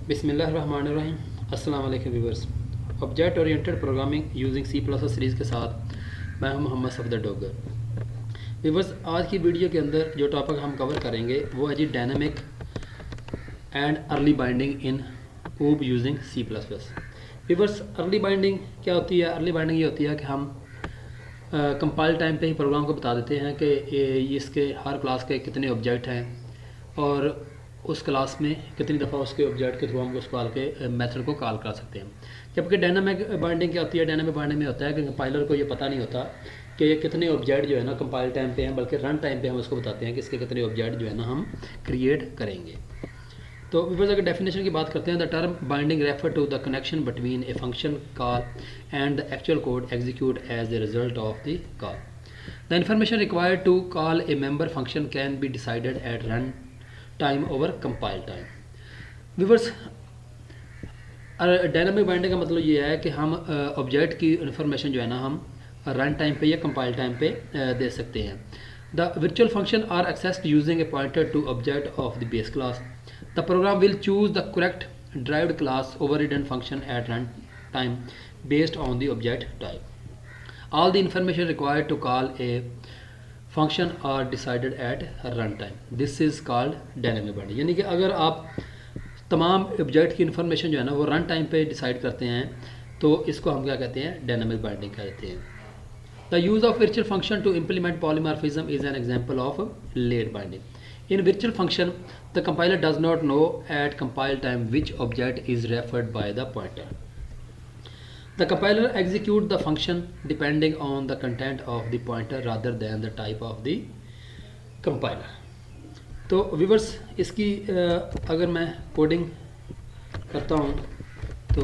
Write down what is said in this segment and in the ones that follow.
बिस्मिल्लाहिर्रहमानिर्रहीम। अस्सलाम वालेकुम viewers. Object oriented programming using C plus series के साथ मैं हूं मोहम्मद सफदर डोगर। व्यूअर्स, आज की वीडियो के अंदर जो टॉपिक हम कवर करेंगे वो है जी dynamic and early binding in ऊब using C plus plus. Viewers, early binding क्या होती है? अर्ली बाइंडिंग ये होती है कि हम कंपाइल टाइम पे ही प्रोग्राम को बता देते हैं कि इसके हर क्लास के कितने ऑब्जेक्ट हैं और उस क्लास में कितनी दफ़ा उसके ऑब्जेक्ट के थ्रू हम उस कॉल के मेथड को कॉल कर सकते हैं। जबकि डायनामिक बाइंडिंग क्या होती है? डायनामिक बाइंडिंग में होता है कि कंपाइलर को ये पता नहीं होता कि ये कितने ऑब्जेक्ट जो है ना कंपाइल टाइम पे हैं, बल्कि रन टाइम पे हम उसको बताते हैं कि इसके कितने ऑब्जेक्ट जो है ना हम क्रिएट करेंगे। तो व्यूअर्स, अगर डेफिनेशन की बात करते हैं, the term binding refer to the connection between a function call and the actual code execute as the result of the call. The information required to call a member function can be decided at run time over compile time. Viewers, dynamic binding का मतलब ये है कि हम object की information जो है ना हम रन टाइम पे या कंपाइल टाइम पे दे सकते हैं। The virtual function are accessed using a pointer to object of the base class. The program will choose the correct derived class overridden function at runtime based on the object type. All the information required to call a function are decided at runtime. This is called dynamic binding. यानी कि अगर आप तमाम object की information जो है ना वो रन टाइम पे डिसाइड करते हैं तो इसको हम क्या कहते हैं? डायनामिक बाइंडिंग कहते हैं। The use of virtual function to implement polymorphism is an example of late binding. In virtual function, the compiler does not know at compile time which object is referred by the pointer. The compiler executes the function depending on the content of the pointer rather than the type of the compiler. तो viewers, इसकी अगर मैं coding करता हूँ तो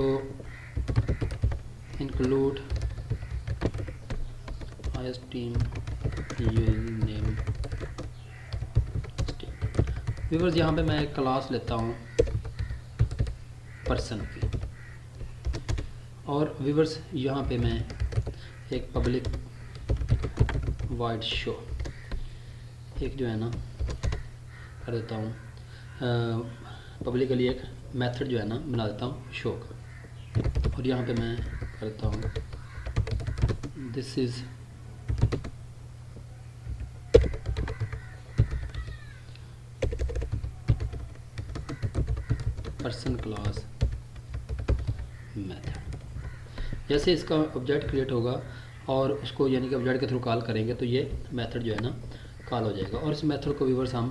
include team name। Viewers, यहाँ पे मैं एक क्लास लेता हूँ पर्सन की, और व्यूअर्स यहाँ पे मैं एक पब्लिक वाइड शो एक जो है ना कर देता हूँ, पब्लिकली एक मेथड जो है ना बना देता हूँ शो का, और यहाँ पे मैं करता हूँ this is person class method. जैसे इसका ऑब्जेक्ट क्रिएट होगा और उसको यानी कि ऑब्जेक्ट के थ्रू कॉल करेंगे तो ये मेथड जो है ना कॉल हो जाएगा, और इस मेथड को व्यूअर्स हम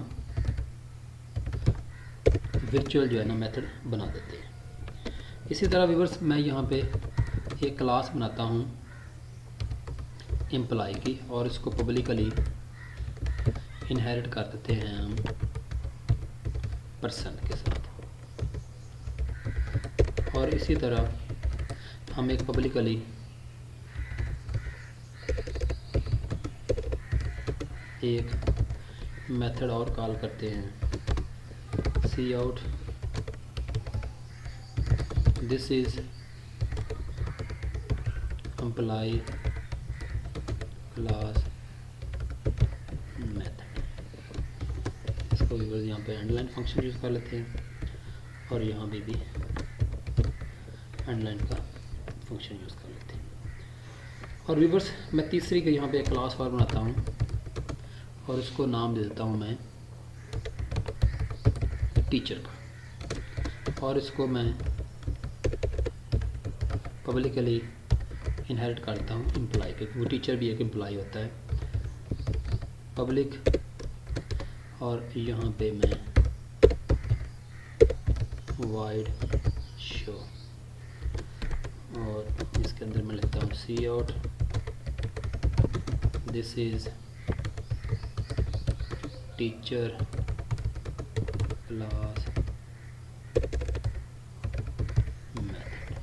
वर्चुअल जो है ना मेथड बना देते हैं। इसी तरह व्यूअर्स, मैं यहाँ पे एक क्लास बनाता हूँ एम्प्लॉय की, और इसको पब्लिकली इनहेरिट कर देते हैं हम पर्सन के साथ, और इसी तरह हम एक पब्लिकली एक मेथड और कॉल करते हैं C out this is employ class method. इसको व्यूअर्स यहाँ पे अंडरलाइन फंक्शन यूज़ कर लेते हैं, और यहाँ पे भी अंडरलाइन का फंक्शन यूज़ कर लेते हैं। और व्यूअर्स, मैं तीसरी के यहाँ पे एक क्लास और बनाता हूँ, और उसको नाम दे देता हूँ मैं टीचर का, और इसको मैं पब्लिकली इनहेरिट करता हूँ एम्प्लॉय के, वो टीचर भी एक एम्प्लॉय होता है पब्लिक, और यहाँ पे मैं वाइड शो, और इसके अंदर मैं लिखता हूँ C out this is teacher class method.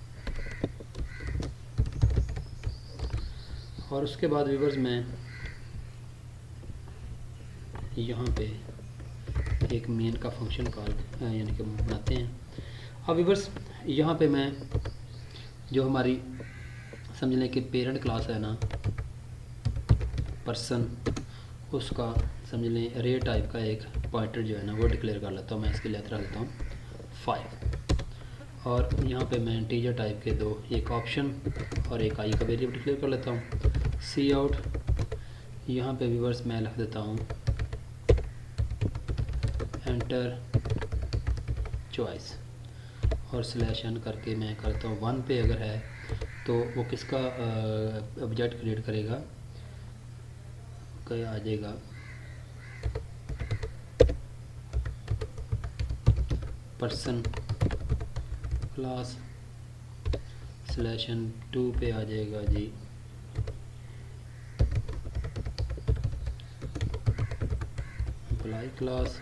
और उसके बाद व्यूअर्स मैं यहाँ पे एक मेन का फंक्शन कॉल यानी कि बनाते हैं। अब व्यूअर्स, यहाँ पे मैं जो हमारी समझ लें कि पेरेंट क्लास है ना पर्सन, उसका समझ लें रे टाइप का एक पॉइंटर जो है ना वो डिक्लेयर कर लेता हूँ मैं। इसके लिए रख लेता हूँ 5, और यहाँ पे मैं इंटीजर टाइप के दो, एक ऑप्शन और एक आई का वेरिएबल डिक्लेयर कर लेता हूँ। सी आउट, यहाँ पे व्यूअर्स मैं लिख देता हूँ एंटर चॉइस, और स्लैश एन करके मैं करता हूँ 1 पे अगर है तो वो किसका ऑब्जेक्ट क्रिएट करेगा, क्या आ जाएगा, पर्सन क्लास स्लैश एन 2 पे आ जाएगा जी एम्प्लॉय क्लास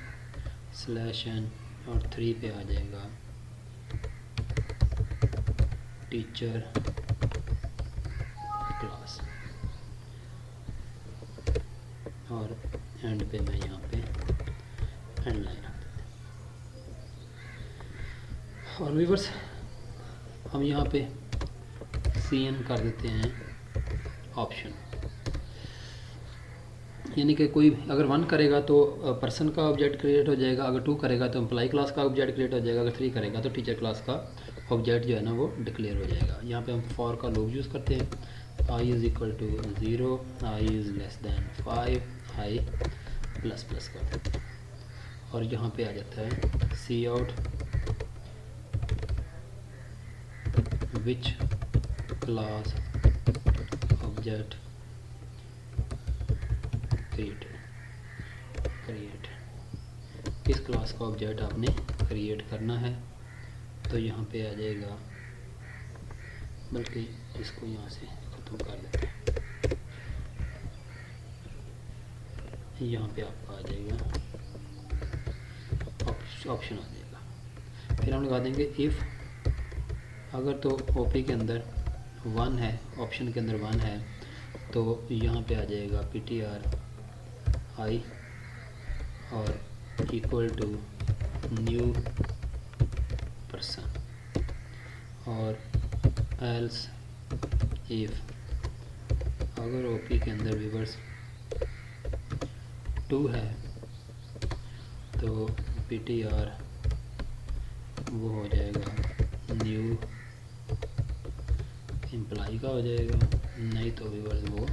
स्लैश एन, और 3 पे आ जाएगा टीचर क्लास, और एंड पे मैं यहाँ पे एंड लाइन रख देते हैं। और व्यूअर्स हम यहाँ पे CN कर देते हैं ऑप्शन, यानी कि कोई अगर 1 करेगा तो पर्सन का ऑब्जेक्ट क्रिएट हो जाएगा, अगर 2 करेगा तो एम्प्लॉय क्लास का ऑब्जेक्ट क्रिएट हो जाएगा, अगर 3 करेगा तो टीचर क्लास का ऑब्जेक्ट जो है ना वो डिक्लेयर हो जाएगा। यहाँ पे हम फॉर का लूप यूज़ करते हैं, i is equal to 0, i is less than 5, i plus plus कर देते हैं, और यहाँ पे आ जाता है C out which class object create, किस क्लास का ऑब्जेक्ट आपने क्रिएट करना है, तो यहाँ पे आ जाएगा, बल्कि इसको यहाँ से ख़त्म कर देते हैं, यहाँ पे आपका आ जाएगा ऑप्शन आ जाएगा। फिर हम लगा देंगे इफ़, अगर तो ओपी के अंदर 1 है, ऑप्शन के अंदर 1 है, तो यहाँ पे आ जाएगा ptr i और इक्वल टू न्यू पर्सन, और एल्स इफ, अगर ओपी के अंदर व्यूअर्स 2 है तो ptr वो हो जाएगा न्यू एम्प्लॉय का हो जाएगा, नहीं तो व्यूअर्स वो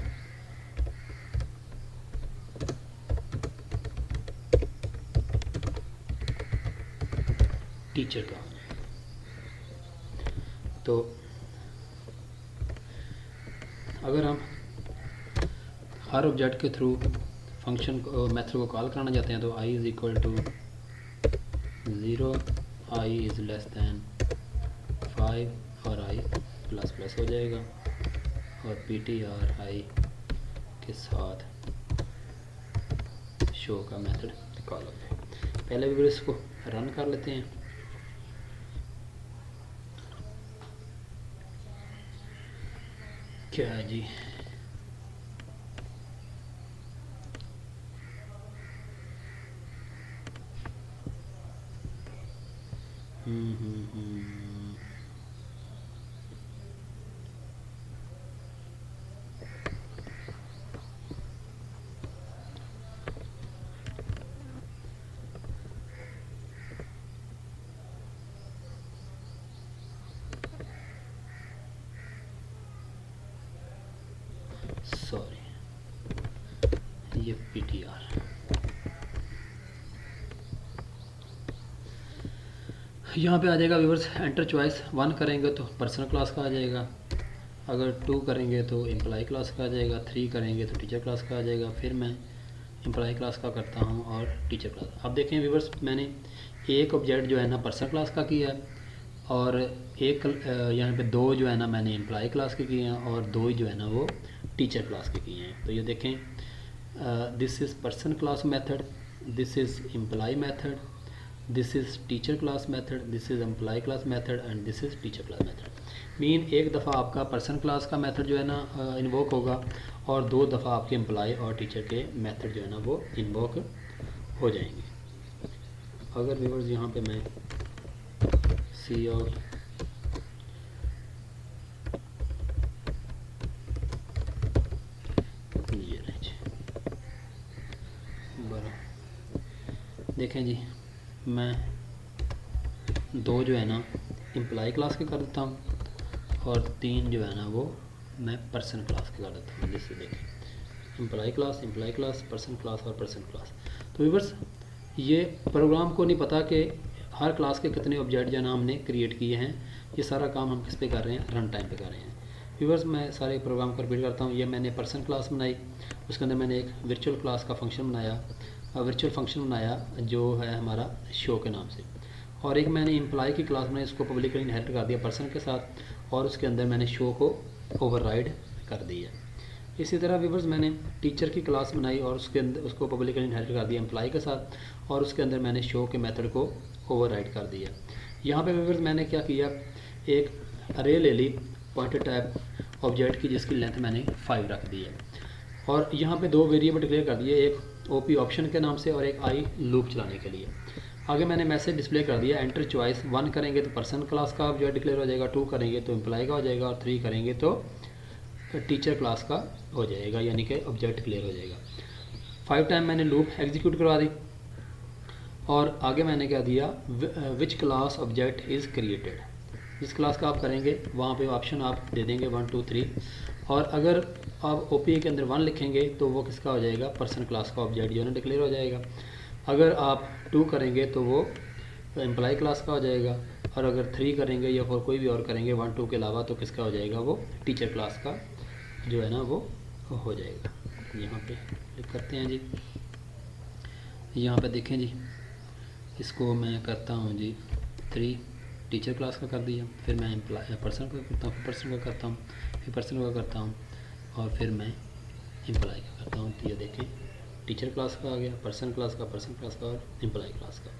टीचर का हो जाएगा। तो अगर हम हर ऑब्जेक्ट के थ्रू फंक्शन को मेथड को कॉल कराना चाहते हैं तो i is equal to 0, i is less than 5 और i प्लस प्लस हो जाएगा, और ptr i के साथ शो का मेथड कॉल हो जाएगा। पहले भी इसको रन कर लेते हैं। क्या है जी, सॉरी, ये ptr, यहाँ पे आ जाएगा व्यूअर्स एंटर चॉइस, 1 करेंगे तो पर्सनल क्लास का आ जाएगा, अगर 2 करेंगे तो एम्प्लॉय क्लास का आ जाएगा, 3 करेंगे तो टीचर क्लास का आ जाएगा। फिर मैं एम्प्लॉय क्लास का करता हूँ और टीचर क्लास। अब देखें व्यूअर्स, मैंने एक ऑब्जेक्ट जो है ना पर्सनल क्लास का किया है, और एक यहाँ पे 2 जो है ना मैंने एम्प्लॉय क्लास के किए हैं, और 2 जो है ना वो टीचर क्लास के किए हैं। तो ये देखें, this is person class method, this is employee method, this is teacher class method, this is employee class method, and this is teacher class method. Mean एक दफ़ा आपका पर्सन क्लास का मेथड जो है ना इन्वोक होगा, और 2 दफ़ा आपके एम्प्लॉय और टीचर के मेथड जो है ना वो इन्वोक हो जाएंगे। अगर व्यूअर्स यहाँ पे मैं सी आउट देखें जी, मैं 2 जो है ना एम्प्लॉय क्लास के कर देता हूँ और 3 जो है ना वो मैं पर्सन क्लास के कर देता हूँ। जैसे देखें एम्प्लॉय क्लास, पर्सन क्लास और पर्सन क्लास। तो व्यूअर्स ये प्रोग्राम को नहीं पता कि हर क्लास के कितने ऑब्जेक्ट जो है ना हमने क्रिएट किए हैं। ये सारा काम हम किस पे कर रहे हैं, रन टाइम पे कर रहे हैं। व्यूअर्स मैं सारे प्रोग्राम को रिपीट करता हूँ। ये मैंने पर्सन क्लास बनाई, उसके अंदर मैंने एक वर्चुअल क्लास का फंक्शन बनाया, वर्चुअल फंक्शन बनाया जो है हमारा शो के नाम से, और एक मैंने एम्प्लॉय की क्लास बनाई, इसको पब्लिकली इनहेरिट कर दिया पर्सन के साथ, और उसके अंदर मैंने शो को ओवरराइड कर दिया। इसी तरह व्यूअर्स मैंने टीचर की क्लास बनाई और उसके अंदर उसको पब्लिकली इनहेरिट कर दिया एम्प्लॉय के साथ, और उसके अंदर मैंने शो के मेथड को ओवरराइड कर दिया। यहाँ पे व्यूअर्स मैंने क्या किया, एक अरे ले ली पॉइंटर टाइप ऑब्जेक्ट की जिसकी लेंथ मैंने 5 रख दी है, और यहाँ पे 2 वेरिएबल डिक्लेयर कर दिए, एक ओपी ऑप्शन के नाम से और एक आई लूप चलाने के लिए। आगे मैंने मैसेज डिस्प्ले कर दिया एंटर चॉइस, 1 करेंगे तो पर्सन क्लास का ऑब्जेक्ट डिक्लेयर हो जाएगा, 2 करेंगे तो एम्प्लॉय का हो जाएगा, और 3 करेंगे तो टीचर क्लास का हो जाएगा, यानी कि ऑब्जेक्ट क्लियर हो जाएगा। 5 टाइम मैंने लूप एग्जीक्यूट करवा दी, और आगे मैंने क्या दिया, विच क्लास ऑब्जेक्ट इज़ क्रिएटेड, जिस क्लास का आप करेंगे वहाँ पे ऑप्शन आप दे देंगे 1 2 3, और अगर आप ओपी के अंदर 1 लिखेंगे तो वो किसका हो जाएगा, पर्सन क्लास का ऑब्जेक्ट जो है ना डिक्लेयर हो जाएगा। अगर आप 2 करेंगे तो वो एम्प्लॉय क्लास का हो जाएगा, और अगर 3 करेंगे या फिर कोई भी और करेंगे 1 2 के अलावा तो किसका हो जाएगा, वो टीचर क्लास का जो है ना वो हो जाएगा। यहाँ पे क्लिक करते हैं जी, यहाँ पे देखें जी, इसको मैं करता हूँ जी 3 टीचर क्लास का कर दिया, फिर मैं एम्प्लॉय पर्सन का करता हूँ, फिर पर्सन का करता हूँ, फिर पर्सन का करता हूँ, और फिर मैं एम्प्लॉय का करता हूँ। तो ये देखें टीचर क्लास का आ गया, पर्सन क्लास का और एम्प्लॉय क्लास का।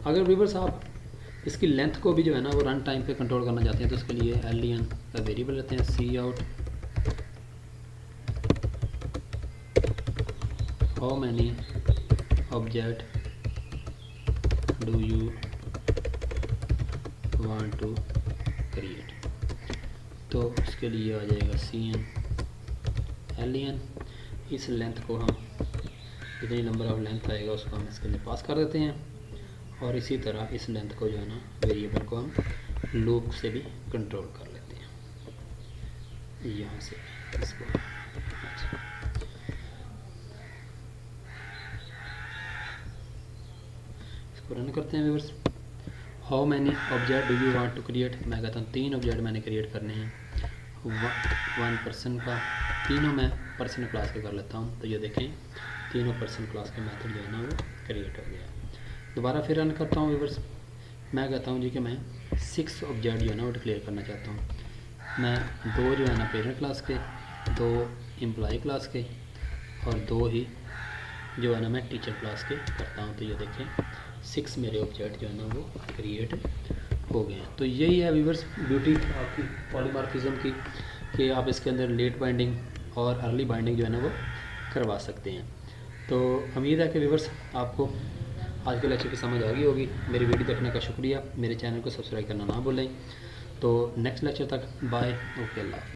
अगर व्यूअर्स आप इसकी लेंथ को भी जो है ना वो रन टाइम पे कंट्रोल करना चाहते हैं तो उसके लिए len का वेरिएबल लेते हैं, C out how many object do you want to create, तो उसके लिए आ जाएगा cn len। इस लेंथ को हम जितनी नंबर ऑफ लेंथ आएगा उसको हम इसके लिए पास कर देते हैं, और इसी तरह इस लेंथ को जो है ना वेरिएबल को हम लूप से भी कंट्रोल कर लेते हैं। यहाँ से इसको रन करते हैं viewers. How many object do you want to create, मैं कहता हूँ 3 ऑब्जेक्ट मैंने क्रिएट करने हैं, 1 पर्सन का, तीनों मैं पर्सन क्लास के कर लेता हूँ। तो ये देखें तीनों पर्सन क्लास के मेथड जो है ना वो क्रिएट हो गया। दोबारा फिर रन करता हूँ व्यूअर्स, मैं कहता हूँ जी कि मैं 6 ऑब्जेक्ट जो है ना वो डिक्लेयर करना चाहता हूँ। मैं 2 जो है ना पेरेंट क्लास के, 2 एम्प्लॉय क्लास के, और 2 ही जो है ना मैं टीचर क्लास के करता हूँ। तो ये देखें 6 मेरे ऑब्जेक्ट जो है ना वो क्रिएट हो गए हैं। तो यही है व्यूअर्स ब्यूटी आपकी पॉलीमॉर्फिज्म की, कि आप इसके अंदर लेट बाइंडिंग और अर्ली बाइंडिंग जो है ना वो करवा सकते हैं। तो उम्मीद है कि व्यूअर्स आपको आज के लेक्चर की समझ आ गई होगी। मेरी वीडियो देखने का शुक्रिया, मेरे चैनल को सब्सक्राइब करना ना भूलें। तो नेक्स्ट लेक्चर तक बाय, ओके, अल्लाह।